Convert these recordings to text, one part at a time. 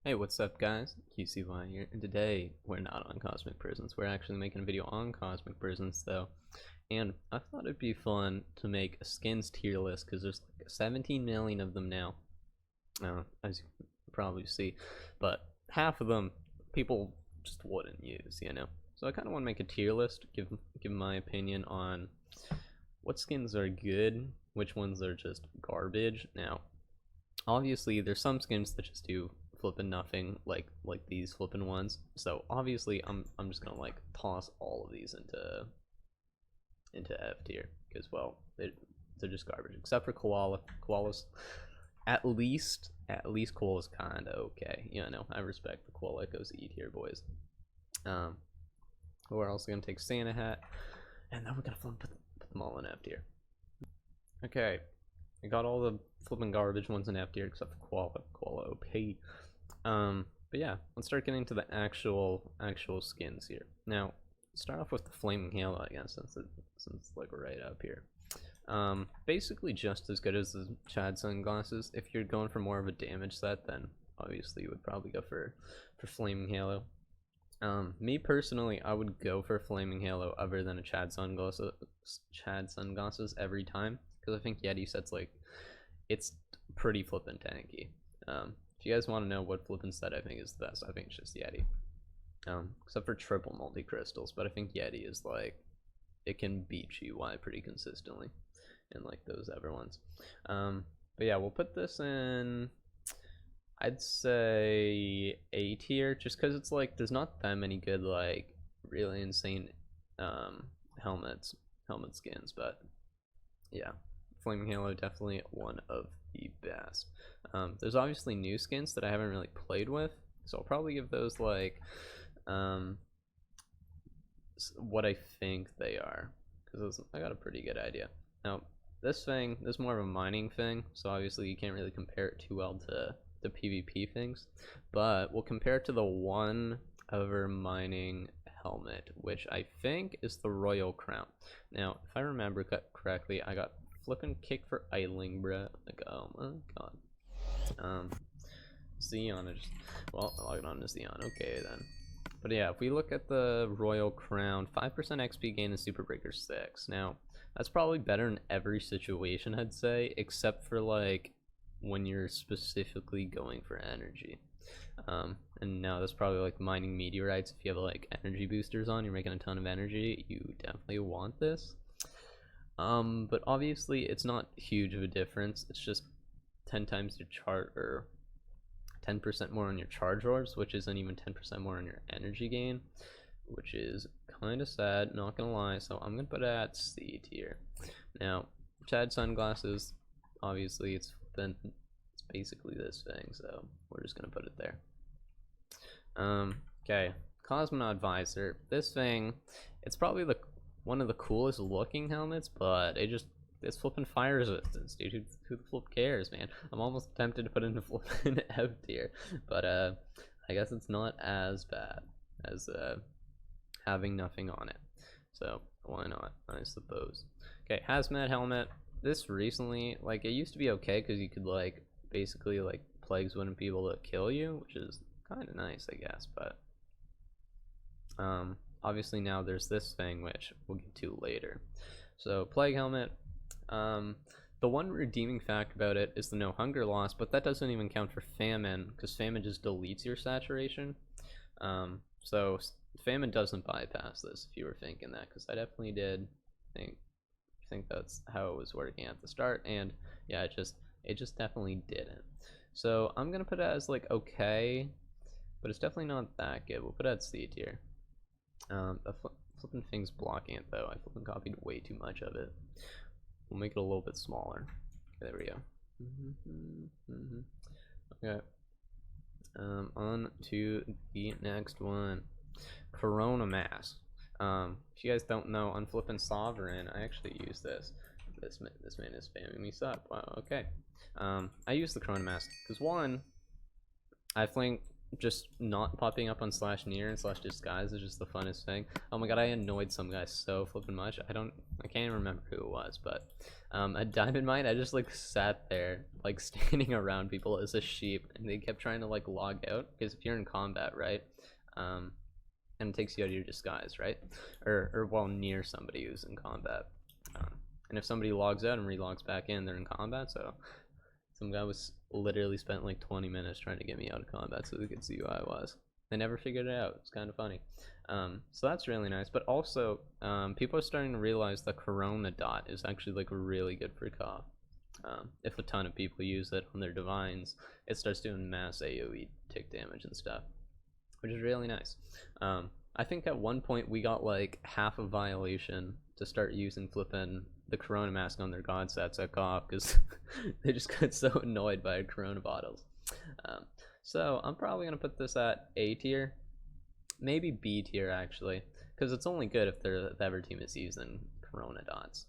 Hey, what's up guys? QCY here, and today we're not on Cosmic Prisons. We're actually making a video on Cosmic Prisons though. And I thought it'd be fun to make a skins tier list because there's like 17 million of them now, as you can probably see. But half of them people just wouldn't use, you know? So I kind of want to make a tier list, give my opinion on what skins are good, which ones are just garbage. Now, obviously there's some skins that just do flipping nothing, like these flipping ones. So obviously I'm just gonna like toss all of these into F tier because, well, they're just garbage except for Koala's at least Koala's kind of okay, you know. I respect the Koala. It goes E tier, boys. We're also gonna take Santa Hat, and then we're gonna put them all in F tier. Okay, I got all the flipping garbage ones in F tier except for Koala OP. But yeah, let's start getting to the actual skins here. Now, start off with the Flaming Halo, I guess, since it's like right up here. Basically just as good as the Chad sunglasses. If you're going for more of a damage set, then obviously you would probably go for Flaming Halo. Me personally, I would go for Flaming Halo other than a Chad sunglasses every time, because I think Yeti sets, like, it's pretty flippin' tanky. If you guys want to know what flippin' set I think is the best, I think it's just Yeti. Except for triple multi-crystals, but I think Yeti is like, it can beat GY pretty consistently in like those other ones. But yeah, we'll put this in, I'd say A tier, just because it's like there's not that many good, like, really insane helmet skins. But yeah, Flaming Halo definitely one of the best. There's obviously new skins that I haven't really played with, so I'll probably give those like what I think they are, because I got a pretty good idea. Now this is more of a mining thing, so obviously you can't really compare it too well to the PvP things, but we'll compare it to the one other mining helmet, which I think is the Royal Crown. Now, if I remember correctly, I got flipping kick for idling, bruh. Like, oh my god. Xeon, well, I'll log on to Xeon. Okay then. But yeah, if we look at the Royal Crown, 5% XP gain and Super Breaker 6. Now, that's probably better in every situation, I'd say, except for like when you're specifically going for energy. And now that's probably like mining meteorites. If you have like energy boosters on, you're making a ton of energy, you definitely want this. But obviously it's not huge of a difference. It's just 10 times your charge, or 10% more on your charge orbs, which isn't even 10% more on your energy gain, which is kind of sad, not gonna lie. So I'm gonna put it at C tier. Now, Chad sunglasses, obviously it's basically this thing, so we're just gonna put it there. Okay, Cosmonaut Visor. This thing, it's probably one of the coolest looking helmets, but it's flipping fire resistance, dude. Who the flip cares, man? I'm almost tempted to put in flipping F tier, but I guess it's not as bad as having nothing on it. So why not, I suppose. Okay, hazmat helmet. This recently, like, it used to be okay because you could like basically like plagues wouldn't be able to kill you, which is kind of nice, I guess. But obviously now there's this thing which we'll get to later. So plague helmet. The one redeeming fact about it is the no hunger loss, but that doesn't even count for famine, because famine just deletes your saturation. So famine doesn't bypass this, if you were thinking that, because I definitely did think that's how it was working at the start, and yeah, it just definitely didn't. So I'm gonna put it as like okay, but it's definitely not that good. We'll put it at C tier. The flipping thing's blocking it though. I flipping copied way too much of it. We'll make it a little bit smaller. Okay, there we go. Okay. On to the next one. Corona Mask. If you guys don't know, on flipping Sovereign, I actually use this. This man is spamming me sup. Wow, okay. I use the Corona Mask because, one, I think just not popping up on slash near and slash disguise is just the funnest thing. Oh my god, I annoyed some guy so flipping much. I can't even remember who it was, but a diamond mine, I just like sat there like standing around people as a sheep, and they kept trying to like log out, because if you're in combat, right, and it takes you out of your disguise, right, or while near somebody who's in combat, and if somebody logs out and relogs back in, they're in combat. So some guy was literally spent like 20 minutes trying to get me out of combat so they could see who I was. They never figured it out. It's kind of funny. So that's really nice. But also, people are starting to realize that Corona Dot is actually like really good for CoF. If a ton of people use it on their divines, it starts doing mass AoE tick damage and stuff, which is really nice. I think at one point we got like half a violation to start using flipping the Corona mask on their god sets at CoF, because they just got so annoyed by Corona bottles. So I'm probably gonna put this at A tier, maybe B tier actually, because it's only good if the ever team is using Corona dots.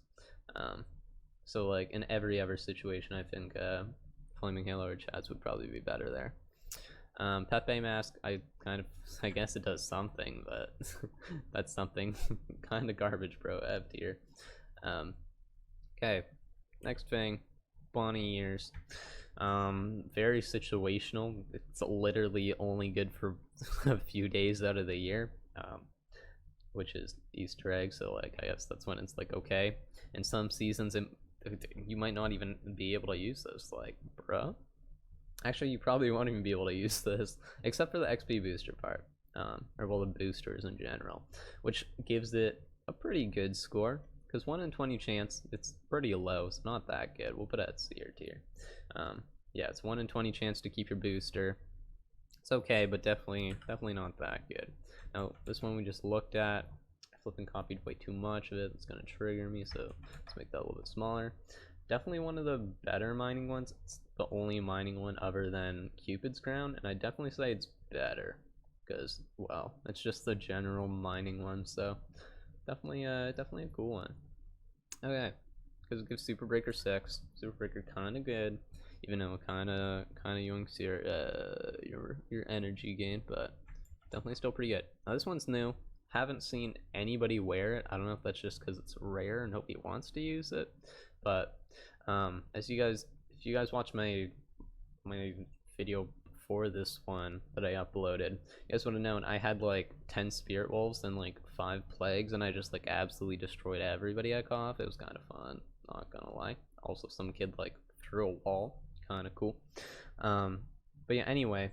So like in every ever situation, I think Flaming Halo or Chads would probably be better there. Pepe mask, I guess it does something, but that's something kind of garbage, bro. F tier. Okay, next thing, bunny ears. Very situational. It's literally only good for a few days out of the year, which is Easter egg. So like, I guess that's when it's like okay. In some seasons, you might not even be able to use this. Like, bruh. Actually, you probably won't even be able to use this, except for the XP booster part, or well, the boosters in general, which gives it a pretty good score. Because 1 in 20 chance, it's pretty low. It's not that good. We'll put it at C or tier. Yeah, it's 1 in 20 chance to keep your booster. It's okay, but definitely not that good. Now, this one we just looked at, I flipping copied way too much of it. It's gonna trigger me, so let's make that a little bit smaller. Definitely one of the better mining ones. It's the only mining one other than Cupid's Crown, and I definitely say it's better because, well, it's just the general mining one. So definitely a cool one. Okay, because it gives Super Breaker 6. Super Breaker kind of good, even though it kind of yoinks your energy gain, but definitely still pretty good. Now this one's new. Haven't seen anybody wear it. I don't know if that's just because it's rare and nobody wants to use it, but if you guys watch my video before this one that I uploaded, you guys would have known I had like 10 spirit wolves and like 5 plagues, and I just like absolutely destroyed everybody at CoF. It was kind of fun, not gonna lie. Also, some kid like threw a wall, kind of cool. But yeah, anyway,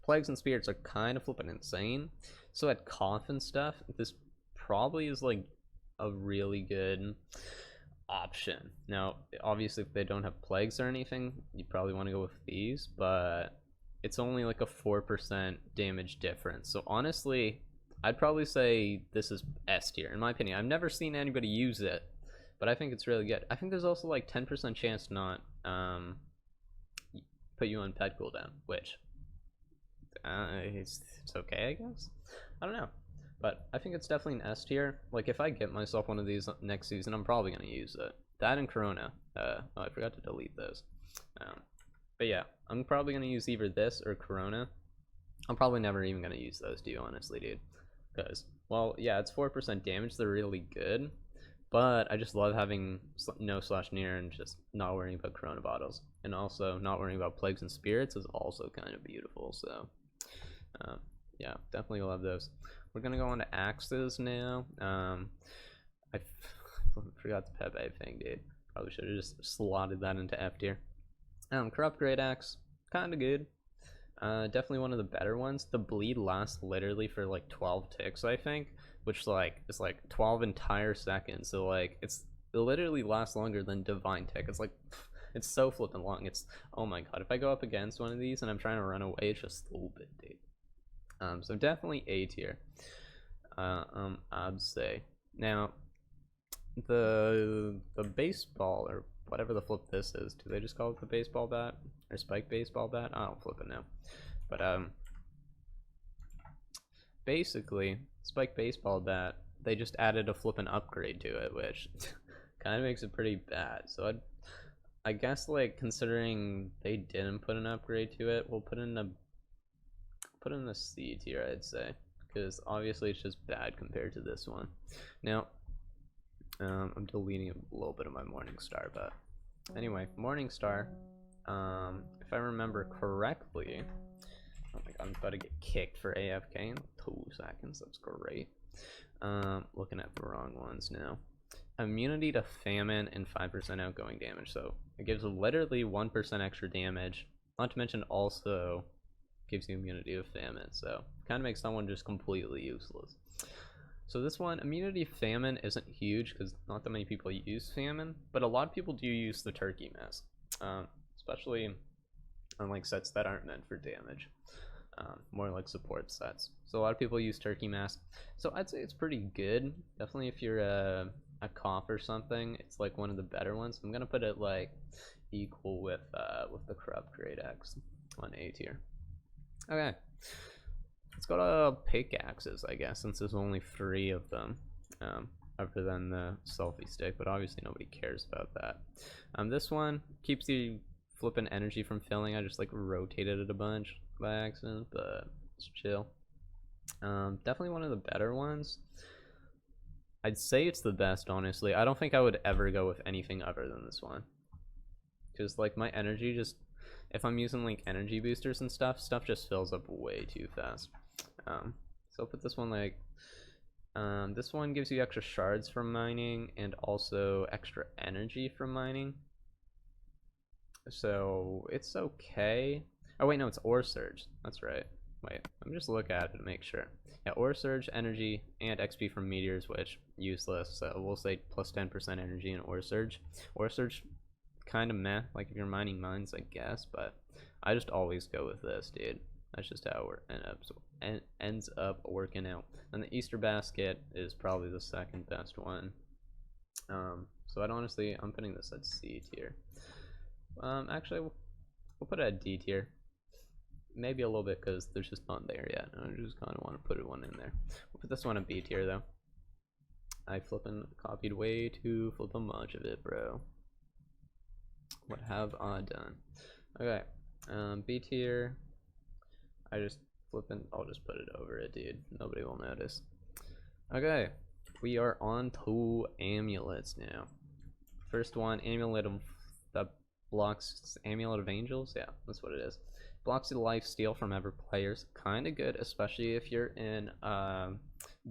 plagues and spirits are kind of flipping insane. So at CoF and stuff, this probably is like a really good option. Now, obviously, if they don't have plagues or anything, you probably want to go with these, but it's only like a 4% damage difference. So honestly, I'd probably say this is S tier, in my opinion. I've never seen anybody use it, but I think it's really good. I think there's also like 10% chance to not put you on pet cooldown, which it's okay, I guess. I don't know. But I think it's definitely an S tier. Like, if I get myself one of these next season, I'm probably going to use it. That and Corona. Oh, I forgot to delete those. But yeah, I'm probably going to use either this or Corona. I'm probably never even going to use those two, honestly, dude. Because, well, yeah, it's 4% damage. They're really good. But I just love having no slash near and just not worrying about Corona bottles. And also, not worrying about plagues and spirits is also kind of beautiful. So, yeah, definitely love those. We're gonna go on to axes now. I forgot the Pepe thing, dude. Probably should have just slotted that into F tier. Corrupt Great Axe, kind of good. Definitely one of the better ones. The bleed lasts literally for like 12 ticks, I think, which like is like 12 entire seconds. So like it literally lasts longer than Divine Tick. It's like it's so flipping long. It's, oh my god, if I go up against one of these and I'm trying to run away, it's just stupid, dude. So definitely A tier. I'd say. Now, the baseball or whatever the flip this is, do they just call it the baseball bat or spike baseball bat? I don't flip it now. But basically, spike baseball bat, they just added a flippin' upgrade to it, which kind of makes it pretty bad. So I guess like considering they didn't put an upgrade to it, we'll put in a put in the C tier, I'd say, because obviously it's just bad compared to this one. Now, I'm deleting a little bit of my Morningstar, but anyway, Morningstar, if I remember correctly, oh my god, I'm about to get kicked for AFK in 2 seconds, that's great. Looking at the wrong ones now. Immunity to famine and 5% outgoing damage, so it gives literally 1% extra damage, not to mention also gives you immunity to famine, so kind of makes someone just completely useless. So this one, immunity to famine isn't huge because not that many people use famine, but a lot of people do use the turkey mask, especially on like sets that aren't meant for damage, more like support sets. So a lot of people use turkey mask, so I'd say it's pretty good. Definitely if you're a cop or something, it's like one of the better ones. I'm gonna put it like equal with the corrupt grade X on A tier. Okay, let's go to pickaxes, I guess, since there's only 3 of them, other than the selfie stick, but obviously nobody cares about that. This one keeps you flipping energy from filling. I just like rotated it a bunch by accident, but it's chill. Definitely one of the better ones. I'd say it's the best, honestly. I don't think I would ever go with anything other than this one, because like my energy just, if I'm using like energy boosters and stuff just fills up way too fast. So I'll put this one like, this one gives you extra shards from mining and also extra energy from mining, so it's okay. Oh wait, no, it's ore surge, that's right. Wait, let me just look at it to make sure. Yeah, ore surge, energy, and XP from meteors, which useless. So we'll say plus 10% energy in ore surge. Ore surge, kind of meh. Like if you're mining mines, I guess. But I just always go with this, dude. That's just how it ends up working out. And the Easter basket is probably the second best one. So I'm putting this at C tier. Actually, we'll put it at D tier. Maybe a little bit because there's just not there yet. I just kind of want to put one in there. We'll put this one at B tier though. I flippin' copied way too flippin' much of it, bro. What have I done? Okay, B tier. I'll just put it over it, dude. Nobody will notice. Okay, we are on to amulets now. First one, amulet of the blocks, amulet of angels. Yeah, that's what it is. Blocks the life steal from other players. Kind of good, especially if you're in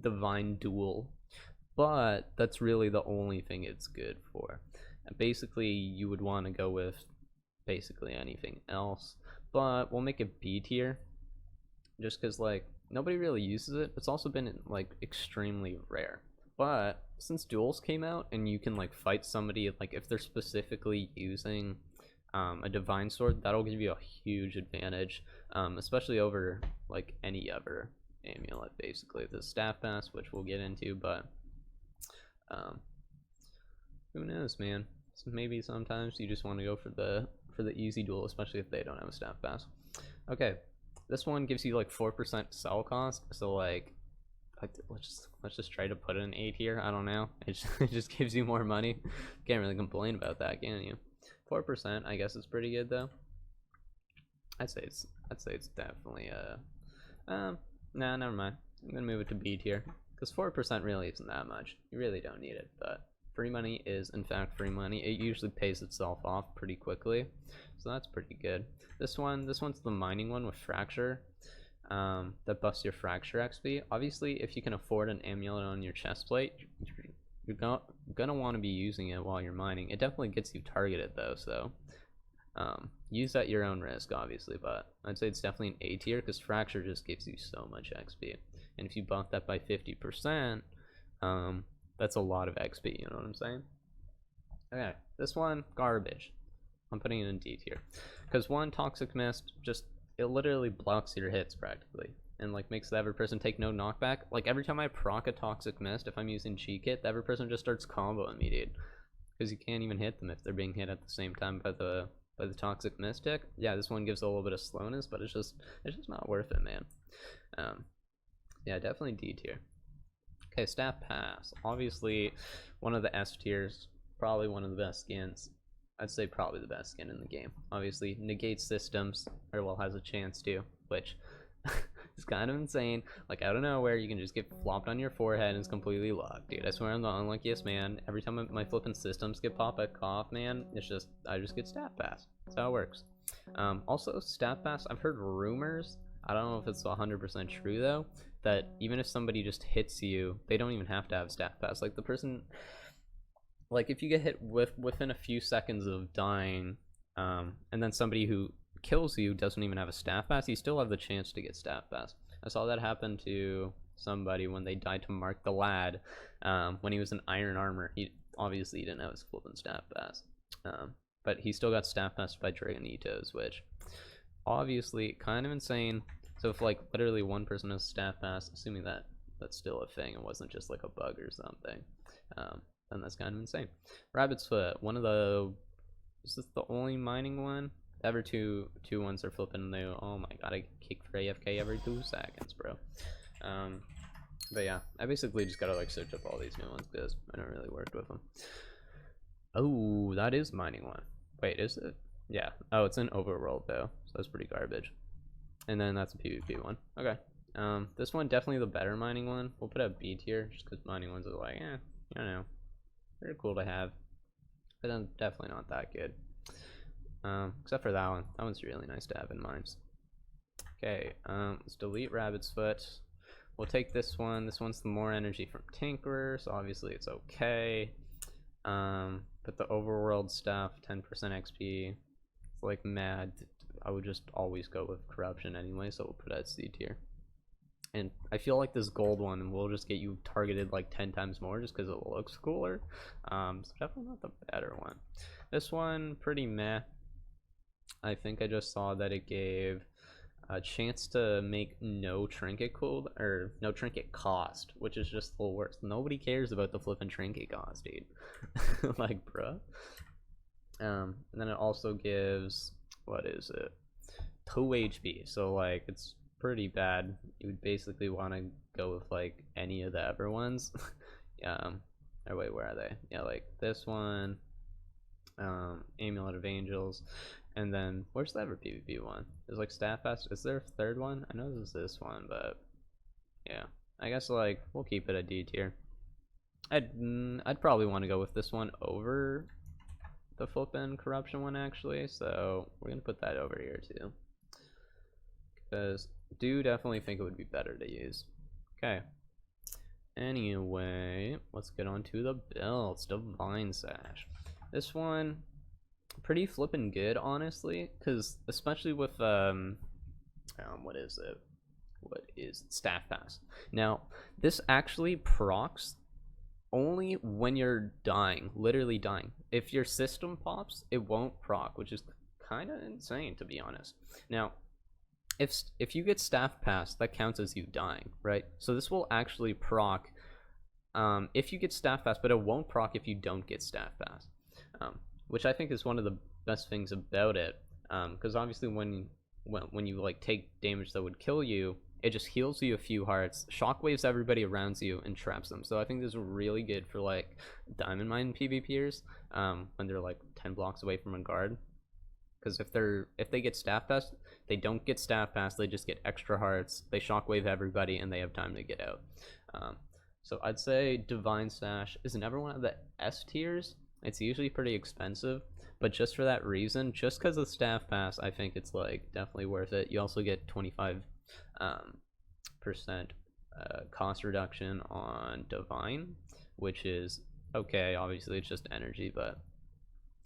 divine duel, but that's really the only thing it's good for. And basically you would want to go with basically anything else, but we'll make it B tier just because like nobody really uses it. It's also been like extremely rare, but since duels came out and you can like fight somebody, like if they're specifically using a divine sword, that'll give you a huge advantage, especially over like any other amulet. Basically the staff pass, which we'll get into, but who knows, man. So maybe sometimes you just want to go for the easy duel, especially if they don't have a staff pass. Okay, this one gives you like 4% sell cost, so like let's just try to put it in A tier. I don't know, it just gives you more money. Can't really complain about that, can you? 4%, I guess it's pretty good though. I'd say it's definitely nah, never mind. I'm gonna move it to B tier because 4% really isn't that much. You really don't need it, but free money is in fact free money. It usually pays itself off pretty quickly, so that's pretty good. This one's the mining one with fracture, that buffs your fracture XP. Obviously, if you can afford an amulet on your chest plate, you're gonna want to be using it while you're mining. It definitely gets you targeted though, so use at your own risk, obviously, but I'd say it's definitely an A tier because fracture just gives you so much XP, and if you buff that by 50%, that's a lot of XP, you know what I'm saying? Okay, this one, garbage. I'm putting it in D tier because one, toxic mist, just it literally blocks your hits practically and like makes the other person take no knockback. Like every time I proc a toxic mist, if I'm using cheat kit, the other person just starts comboing me, dude, because you can't even hit them if they're being hit at the same time by the toxic mystic. Yeah, this one gives a little bit of slowness, but it's just not worth it, man. Yeah, definitely D tier. Okay, staff pass, obviously one of the S tiers, probably one of the best skins. I'd say probably the best skin in the game. Obviously negates systems, or well, has a chance to, which It's kind of insane. Like, out of nowhere, you can just get flopped on your forehead and it's completely locked, dude. I swear I'm the unluckiest man. Every time my flipping systems get pop a cough, man, it's just, I just get stat pass. That's how it works. Also, stat pass, I've heard rumors, I don't know if it's 100% true though, that even if somebody just hits you, they don't even have to have stat pass. Like, the person, like, if you get hit within a few seconds of dying, and then somebody who kills you doesn't even have a staff pass, you still have the chance to get staff pass. I saw that happen to somebody when they died to Mark the Lad, when he was in iron armor. He obviously didn't have his flipping staff pass, but he still got staff passed by Dragonitos, which obviously kind of insane. So if like literally one person has staff pass, assuming that that's still a thing, it wasn't just like a bug or something, then that's kind of insane. Rabbit's Foot, one of the, is this the only mining one? Ever two ones are flipping new. Oh my god, I get kicked for AFK every 2 seconds, bro. But yeah, I basically just gotta like search up all these new ones because I don't really work with them. Oh, that is mining one. Wait, is it? Yeah. Oh, it's an overworld though, so that's pretty garbage. And then that's a PvP one. Okay. This one definitely the better mining one. We'll put a B tier just because mining ones are like, I don't know, they're cool to have, but then definitely not that good. Except for that one. That one's really nice to have in mines. Okay, let's delete Rabbit's Foot. We'll take this one. This one's the more energy from Tinkerer, so obviously it's okay. But the overworld stuff, 10% XP. It's like mad. I would just always go with corruption anyway, so we'll put it at C tier. And I feel like this gold one will just get you targeted like 10 times more just because it looks cooler. So definitely not the better one. This one, pretty meh. I think I just saw that it gave a chance to make no trinket cooled, or no trinket cost, which is just the worst. Nobody cares about the flipping trinket cost, dude. Like, bruh. And then it also gives, what is it? 2 HP, so like it's pretty bad. You would basically want to go with like any of the ever ones. Or wait, where are they? Yeah, like this one, Amulet of Angels. And then, where's the ever PvP one? There's like staff pass. Is there a third one? I know there's this one, but yeah. I guess like we'll keep it a D tier. I'd probably want to go with this one over the flippin' corruption one actually. So we're gonna put that over here too, because I do definitely think it would be better to use. Okay. Anyway, let's get on to the builds. Divine Sash. This one, pretty flippin' good, honestly, because especially with what is it? What is staff pass? Now, this actually procs only when you're dying, literally dying. If your system pops, it won't proc, which is kind of insane, to be honest. Now, if you get staff pass, that counts as you dying, right? So this will actually proc if you get staff pass, but it won't proc if you don't get staff pass, which I think is one of the best things about it, because obviously when you like take damage that would kill you, it just heals you a few hearts, shockwaves everybody around you, and traps them. So I think this is really good for like diamond mine PvPers, when they're like 10 blocks away from a guard. Because if they get staff pass, they don't get staff pass, they just get extra hearts, they shockwave everybody, and they have time to get out. So I'd say Divine Sash is never one of the S tiers. It's usually pretty expensive, but just for that reason, just because of staff pass, I think it's like definitely worth it. You also get 25% cost reduction on Divine, which is okay. Obviously, it's just energy, but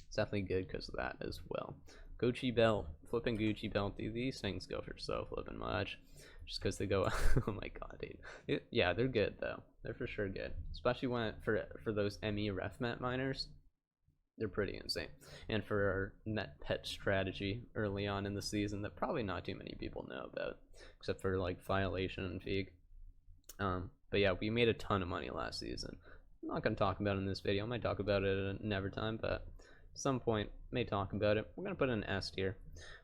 it's definitely good because of that as well. Gucci belt, flipping Gucci belt. Dude, these things go for so flipping much, just because they go. Oh my god, dude. Yeah, they're good though. They're for sure good, especially when for those ME refmet miners. They're pretty insane. And for our net pet strategy early on in the season that probably not too many people know about, except for like Violation and Feig. But yeah, we made a ton of money last season. I'm not going to talk about it in this video. I might talk about it at another time, but at some point may talk about it. We're going to put an S tier.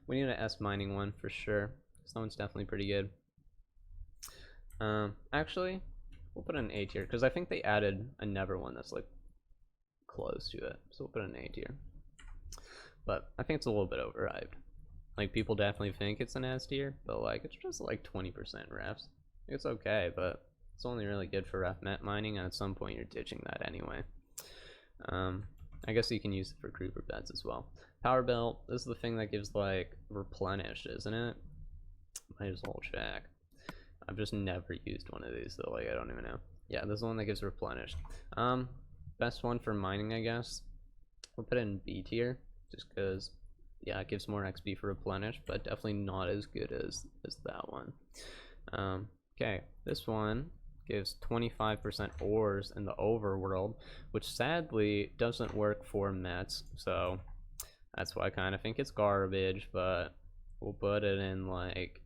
We need an S mining one for sure. This one's definitely pretty good. Actually, we'll put an A tier because I think they added another one that's like close to it, so we'll put an A tier, but I think it's a little bit overhyped. Like, people definitely think it's an S tier, but like it's just like 20% refs. It's okay, but it's only really good for ref met mining, and at some point you're ditching that anyway. I guess you can use it for creeper beds as well. Power belt, this is the thing that gives like replenished, isn't it? Might as well check. I've just never used one of these though, like I don't even know. Yeah, this is the one that gives replenished. Best one for mining, I guess. We'll put it in B tier, just because, yeah, it gives more XP for replenish, but definitely not as good as that one. Okay, this one gives 25% ores in the overworld, which sadly doesn't work for mets, so that's why I kind of think it's garbage, but we'll put it in like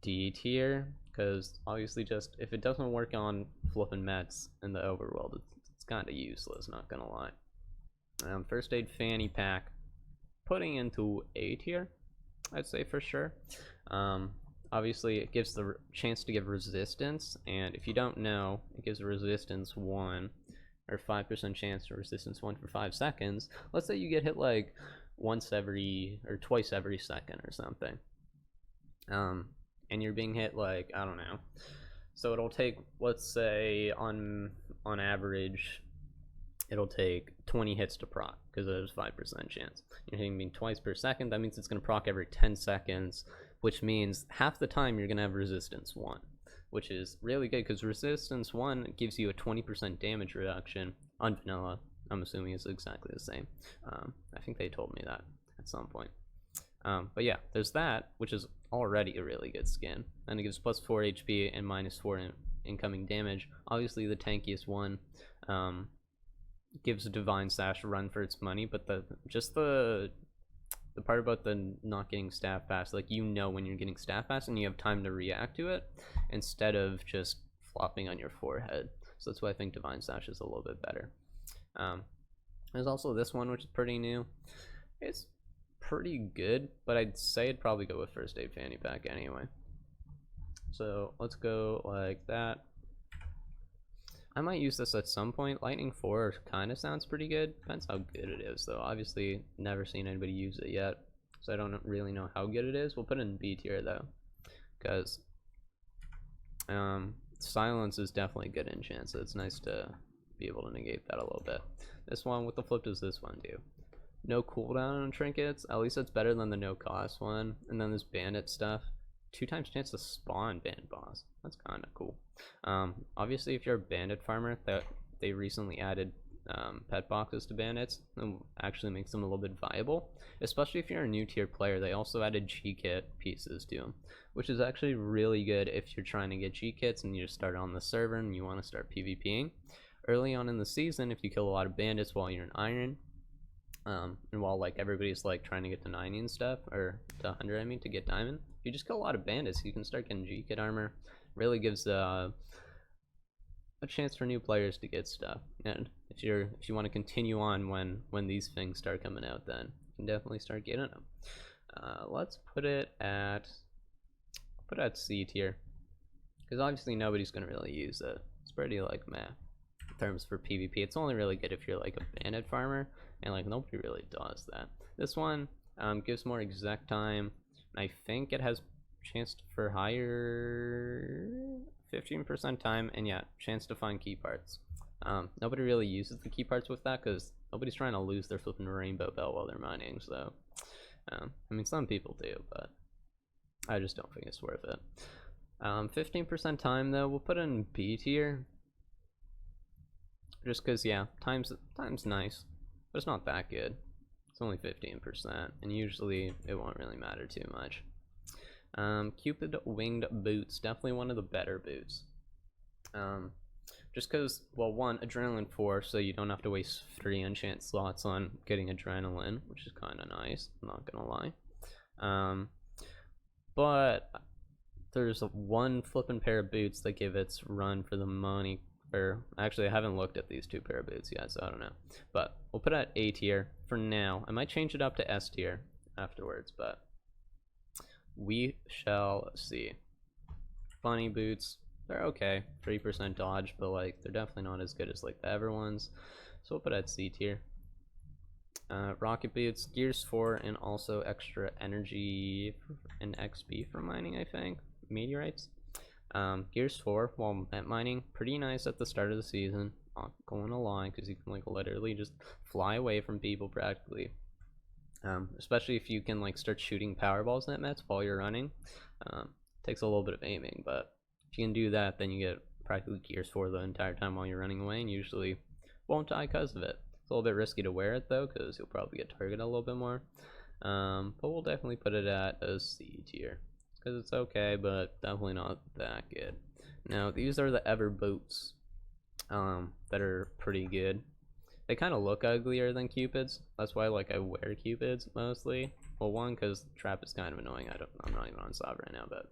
D tier, because obviously just if it doesn't work on flipping mets in the overworld, it's kind of useless, not gonna lie. First aid fanny pack, putting into A tier, I'd say for sure. Obviously it gives the chance to give resistance, and if you don't know, it gives resistance 1 or 5% chance to resistance 1 for 5 seconds. Let's say you get hit like once every or twice every second or something, and you're being hit like, I don't know, so it'll take, let's say on average it'll take 20 hits to proc, because there's 5% chance. You're hitting me twice per second, that means it's going to proc every 10 seconds, which means half the time you're going to have resistance 1, which is really good, because resistance 1 gives you a 20% damage reduction on vanilla. I'm assuming it's exactly the same. I think they told me that at some point. But yeah, there's that, which is already a really good skin. And it gives plus 4 HP and minus 4 incoming damage. Obviously the tankiest one. Gives a divine sash a run for its money, but the part about the not getting staff fast, like, you know when you're getting staff fast and you have time to react to it instead of just flopping on your forehead. So that's why I think divine sash is a little bit better. There's also this one, which is pretty new. It's pretty good, but I'd say I'd probably go with first aid fanny pack anyway. So let's go like that. I might use this at some point. Lightning 4 kind of sounds pretty good. Depends how good it is, though. Obviously, never seen anybody use it yet, so I don't really know how good it is. We'll put it in B tier, though, because silence is definitely good enchant, so it's nice to be able to negate that a little bit. This one, what the flip does this one do? No cooldown on trinkets. At least it's better than the no cost one. And then this bandit stuff. 2 times chance to spawn bandit boss. That's kind of cool. Obviously, if you're a bandit farmer, that they recently added pet boxes to bandits, and actually makes them a little bit viable. Especially if you're a new tier player, they also added G-kit pieces to them, which is actually really good if you're trying to get G-kits and you just start on the server and you want to start PvPing. Early on in the season, if you kill a lot of bandits while you're in iron, and while like everybody's like trying to get to 90 and stuff, or to 100 I mean, to get diamond, if you just kill a lot of bandits, you can start getting G-kit armor. Really gives a chance for new players to get stuff. And if you want to continue on when these things start coming out, then you can definitely start getting them. Let's put it at C tier, because obviously nobody's gonna really use it. It's pretty like meh in terms for PvP. It's only really good if you're like a bandit farmer, and like nobody really does that. This one gives more exec time, and I think it has chance for higher 15% time, and yeah, chance to find key parts. Nobody really uses the key parts with that, because nobody's trying to lose their flipping rainbow belt while they're mining, so I mean, some people do, but I just don't think it's worth it. 15% time though, we'll put it in B tier, just because, yeah, time's nice, but it's not that good. It's only 15%, and usually it won't really matter too much. Cupid winged boots, definitely one of the better boots. Just because, well, 1, adrenaline 4, so you don't have to waste 3 enchant slots on getting adrenaline, which is kind of nice, I'm not gonna lie. But there's one flippin' pair of boots that give its run for the money. Or actually, I haven't looked at these 2 pair of boots yet, so I don't know. But we'll put it at A tier for now. I might change it up to S tier afterwards, but we shall see. Funny boots, they're okay. 3% dodge, but like they're definitely not as good as like the ever ones. So we'll put it at C tier. Rocket boots, gears 4, and also extra energy and XP for mining, I think. Meteorites. Gears 4, while met mining, pretty nice at the start of the season. Not going to lie, because you can like literally just fly away from people practically. Especially if you can like start shooting power balls at mets while you're running. Takes a little bit of aiming, but if you can do that, then you get practically gears 4 the entire time while you're running away, and usually won't die because of it. It's a little bit risky to wear it though, because you'll probably get targeted a little bit more. But we'll definitely put it at a C tier, because it's okay, but definitely not that good. Now these are the Ever boots, that are pretty good. They kind of look uglier than Cupids. That's why like I wear Cupids mostly. Well, one, because trap is kind of annoying. I'm not even on Sob right now, but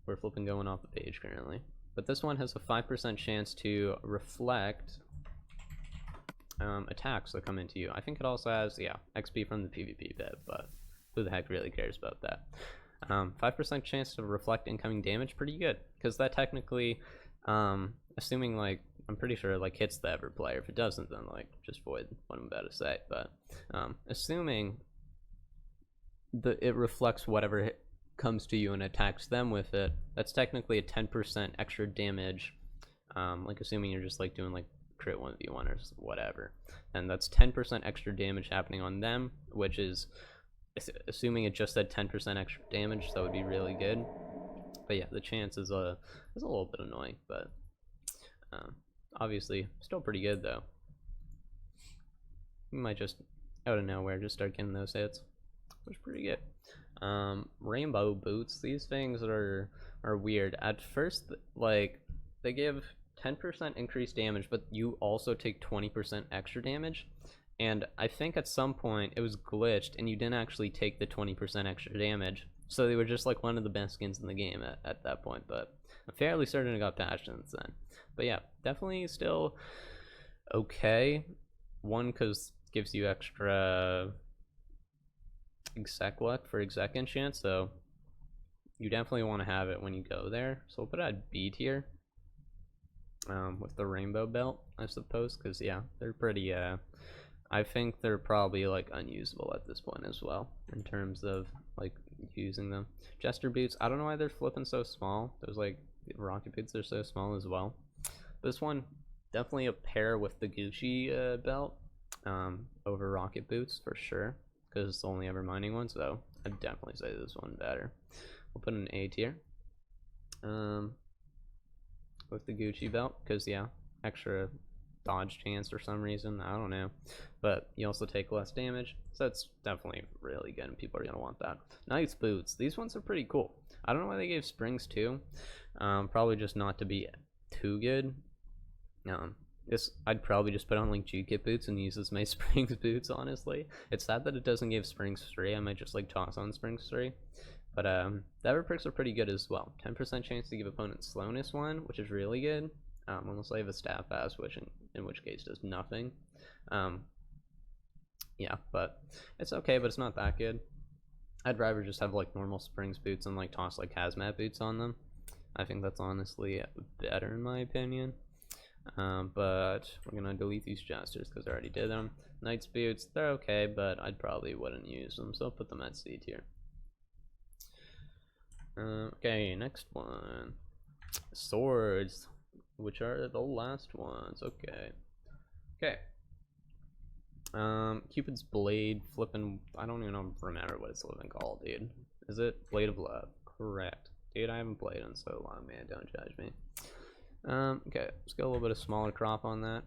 we're flipping going off the page currently. But this one has a 5% chance to reflect attacks that come into you. I think it also has, yeah, XP from the PvP bit, but who the heck really cares about that? 5% chance to reflect incoming damage, pretty good, because that technically, assuming like, I'm pretty sure it like hits the Ever player. If it doesn't, then like just void what I'm about to say. But assuming it reflects whatever comes to you and attacks them with it, that's technically a 10% extra damage. Like assuming you're just like doing like crit 1v1 or whatever, and that's 10% extra damage happening on them, which is assuming it just said 10% extra damage, so that would be really good. But yeah, the chance is a little bit annoying, but obviously still pretty good though. You might just out of nowhere just start getting those hits, which is pretty good. Rainbow boots, these things are weird. At first, like, they give 10% increased damage, but you also take 20% extra damage, and I think at some point it was glitched and you didn't actually take the 20% extra damage, so they were just like one of the best skins in the game at that point. But I'm fairly certain it got patched since then. But yeah, definitely still okay. One, because it gives you extra exec luck for exec enchant, so you definitely want to have it when you go there. So we'll put it at B tier, with the rainbow belt, I suppose, because yeah, they're pretty I think they're probably like unusable at this point as well in terms of like using them. Jester boots, I don't know why they're flipping so small. Those like rocket boots are so small as well. This one definitely a pair with the Gucci belt over rocket boots for sure, because it's the only Ever mining one, so I'd definitely say this one better. We'll put an A tier with the Gucci belt, because yeah, extra dodge chance for some reason, I don't know, but you also take less damage, so it's definitely really good and people are gonna want that. Nice boots, these ones are pretty cool. I don't know why they gave springs too, probably just not to be too good. I'd probably just put on like G-Kit boots and use as my springs boots, honestly. It's sad that it doesn't give springs 3. I might just like toss on springs 3. But the Ever perks are pretty good as well. 10% chance to give opponents slowness 1, which is really good. Unless I have a staff pass, which in which case does nothing. Yeah, but it's okay, but it's not that good. I'd rather just have like normal springs boots and like toss like hazmat boots on them. I think that's honestly better in my opinion. But we're gonna delete these jesters because I already did them. Knight's boots, they're okay, but I probably wouldn't use them, so I'll put them at C tier. Okay, next one. Swords, which are the last ones. Okay. Cupid's blade, flipping. I don't even remember what it's flipping called, dude. Is it Blade of Love? Correct. Dude, I haven't played in so long, man. Don't judge me. Okay, let's get a little bit of smaller crop on that.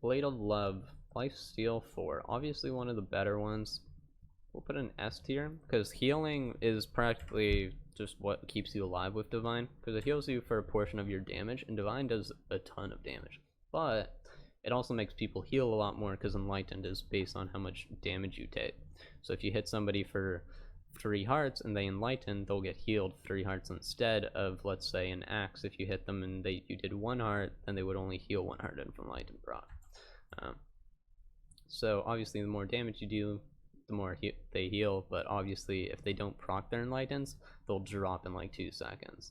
Blade of Love, Lifesteal 4. Obviously one of the better ones. We'll put an S tier, because healing is practically just what keeps you alive with Divine, because it heals you for a portion of your damage, and Divine does a ton of damage. But it also makes people heal a lot more, because Enlightened is based on how much damage you take. So if you hit somebody for 3 hearts and they enlighten, they'll get healed 3 hearts instead of, let's say, an axe. If you hit them and you did 1 heart, then they would only heal 1 heart from enlightened proc. So obviously the more damage you do, the more they heal, but obviously if they don't proc their enlightens, they'll drop in like 2 seconds,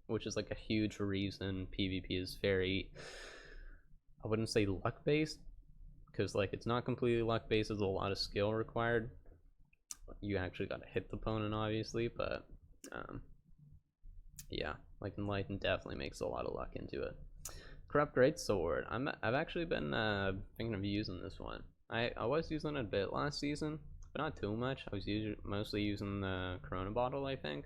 which is like a huge reason PvP is very, I wouldn't say luck based, because like it's not completely luck based. There's a lot of skill required. You actually got to hit the opponent, obviously, but yeah, like Enlighten definitely makes a lot of luck into it. Corrupt Greatsword. I've actually been thinking of using this one. I was using it a bit last season, but not too much. I was mostly using the Corona bottle, I think.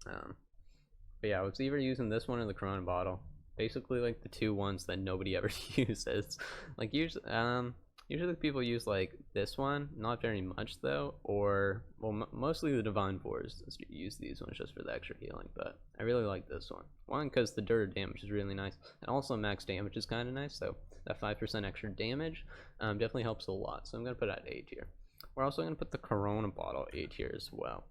But yeah, I was either using this one or the Corona bottle. Basically, like the two ones that nobody ever uses. Like usually people use like this one, not very much though, or well, mostly the Divine Force use these ones just for the extra healing. But I really like this one. One, because the Dirt damage is really nice, and also max damage is kind of nice. So that 5% extra damage definitely helps a lot. So I'm gonna put it at A tier. We're also gonna put the Corona bottle A tier as well.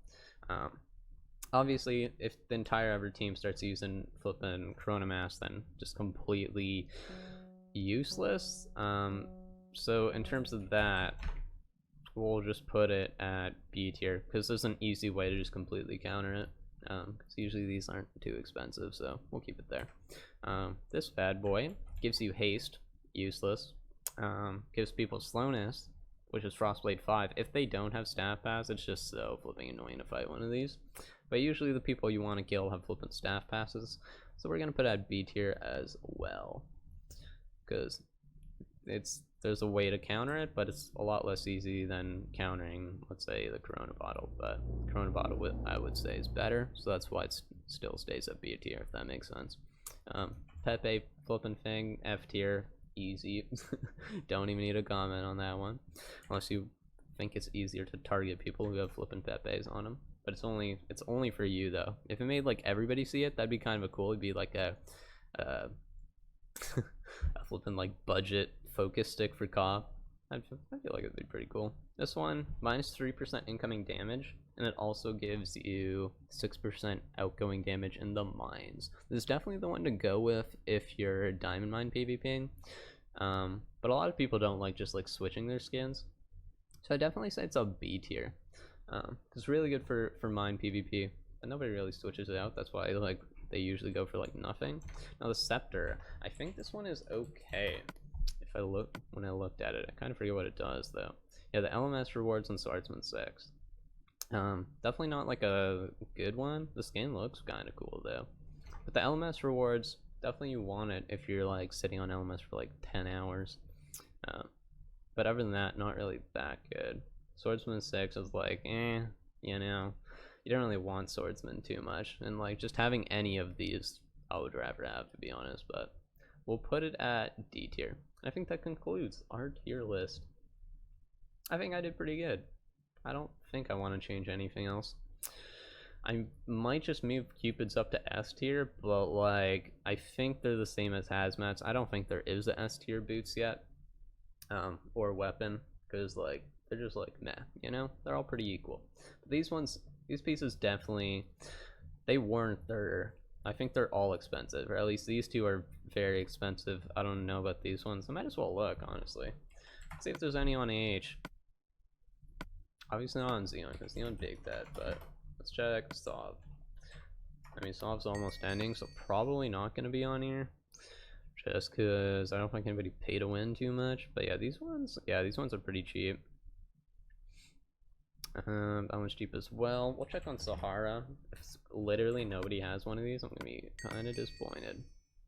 Obviously, if the entire ever team starts using flipping Corona Mask, then just completely useless. So in terms of that, we'll just put it at B tier, because there's an easy way to just completely counter it. Because usually these aren't too expensive, so we'll keep it there. This bad boy gives you haste, useless. Gives people slowness, which is Frostblade 5. If they don't have staff pass, it's just so flipping annoying to fight one of these. But usually the people you want to kill have flipping staff passes, so we're gonna put at B tier as well, because there's a way to counter it, but it's a lot less easy than countering, let's say, the Corona bottle. But Corona bottle, I would say, is better, so that's why it still stays at B tier, if that makes sense. Pepe flipping thing, F tier, easy. Don't even need a comment on that one, unless you think it's easier to target people who have flipping Pepes on them. But it's only for you though. If it made like everybody see it, that'd be kind of cool. It'd be like a a flipping like budget focus stick for cop. I feel like it'd be pretty cool. This one, minus 3% incoming damage, and it also gives you 6% outgoing damage in the mines. This is definitely the one to go with if you're diamond mine PvPing. But a lot of people don't like just like switching their skins, so I definitely say it's a B tier. It's really good for mine PvP, but nobody really switches it out. That's why like they usually go for like nothing. Now the Scepter, I think this one is okay. When I looked at it, I kind of forget what it does though. Yeah, the LMS rewards on Swordsman 6. Definitely not like a good one. The skin looks kind of cool though, but the LMS rewards, definitely you want it if you're like sitting on LMS for like 10 hours. But other than that, not really that good. Swordsman 6 is like, you know, you don't really want Swordsman too much, and like just having any of these I would rather have, to be honest. But we'll put it at D tier. I think that concludes our tier list. I think I did pretty good. I don't think I want to change anything else. I might just move Cupids up to S tier, but like I think they're the same as Hazmats. I don't think there is a S tier boots yet, or weapon, because like they're just like meh, you know, they're all pretty equal. But these pieces definitely, they weren't I think they're all expensive, or at least these two are very expensive. I don't know about these ones. I might as well look, honestly. Let's see if there's any on AH. Obviously not on Xeon, because Xeon big that, but let's check Sov. I mean, Sov's almost ending, so probably not going to be on here, just because I don't think anybody pay to win too much. But yeah, these ones are pretty cheap. That one's cheap as well. We'll check on Sahara. If literally nobody has one of these, I'm gonna be kind of disappointed.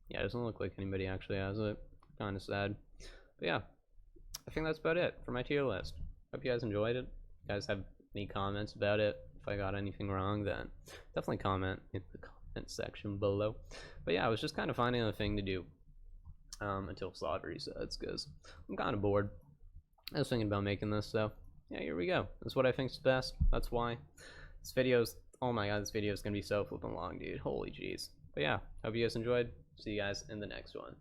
Yeah, it doesn't look like anybody actually has it. Kind of sad. But yeah, I think that's about it for my tier list. Hope you guys enjoyed it. If you guys have any comments about it, if I got anything wrong, then definitely comment in the comment section below. But yeah, I was just kind of finding a thing to do until Slot resets, because I'm kind of bored. I was thinking about making this, so yeah, here we go. This is what I think's best. That's why this video's, oh my god, this video is gonna be so flipping long, dude. Holy jeez. But yeah, hope you guys enjoyed. See you guys in the next one.